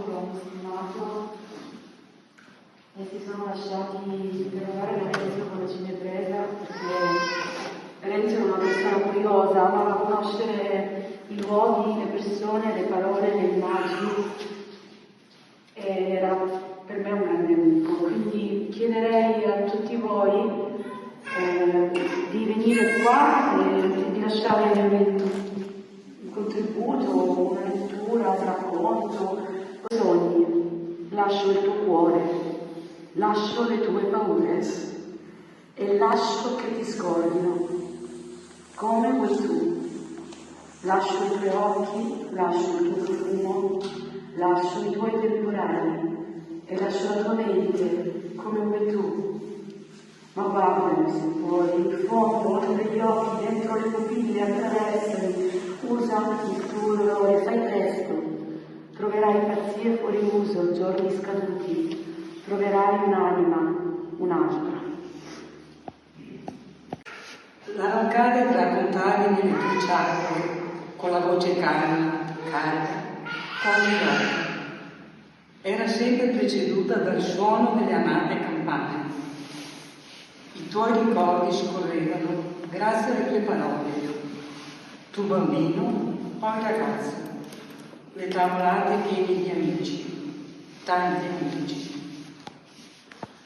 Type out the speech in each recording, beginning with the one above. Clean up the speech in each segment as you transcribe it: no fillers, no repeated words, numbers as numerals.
uomo stimato, e si sono lasciati interrogare da Renzo con la cinepresa, perché Renzo è una persona curiosa, amava conoscere i luoghi, le persone, le parole, le immagini, e era per me un grande amico. Quindi chiederei a tutti voi di venire qua e di lasciare un contributo, una lettura, un racconto, sogni. Lascio il tuo cuore, lascio le tue paure e lascio che ti scordino come vuoi tu. Lascio i tuoi occhi, lascio il tuo profumo, lascio i tuoi temporali e lascio la tua mente come vuoi tu. Ma guardami se puoi, in fondo, oltre gli occhi, dentro le pupille, attraversali, usa il tuo dolore, fai presto. Troverai pazzie fuori uso, giorni scaduti, troverai un'anima, un'altra. L'arrancare tra contagini nelle tue ciacche, con la voce calma, carica, quasi rotta, era sempre preceduta dal suono delle amate campane. I tuoi ricordi scorrevano grazie alle tue parole. Tu bambino, poi ragazza, le tavolate piene di amici, tanti amici.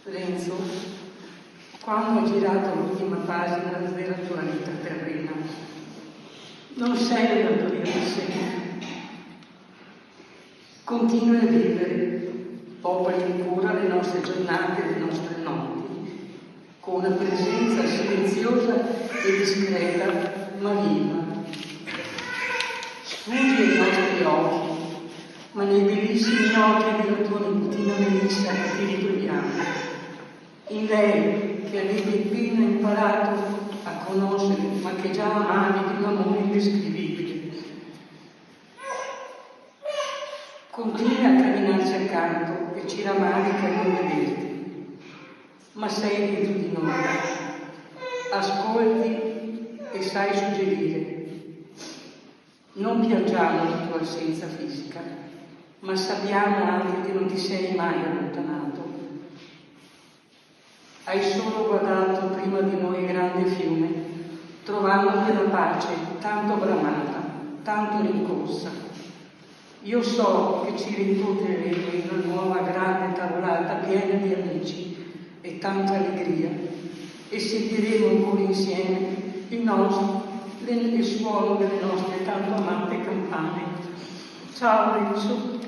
Renzo, quando hai girato l'ultima pagina della tua vita terrena, non sei andato via per sempre. Continua a vivere, popoli ancora le nostre giornate e le nostre notti, con una presenza silenziosa e discreta, ma viva. Sfuggi ai nostri occhi, ma nei bellissimi occhi della tua nipotina Melissa che ti ritroviamo. In lei che avevi appena imparato a conoscere, ma che già amavi di un amore indescrivibile. Continui a camminarci accanto e ci rammarica non vederti, ma sei dentro di noi. Ascolti e sai suggerire. Non piangiamo la tua assenza fisica, ma sappiamo anche che non ti sei mai allontanato. Hai solo guardato prima di noi il grande fiume, trovando quella pace tanto bramata, tanto rincorsa. Io so che ci rincontreremo in una nuova grande tavolata piena di amici e tanta allegria, e sentiremo ancora insieme il suono delle nostre tanto amate campane. Ciao Renzo.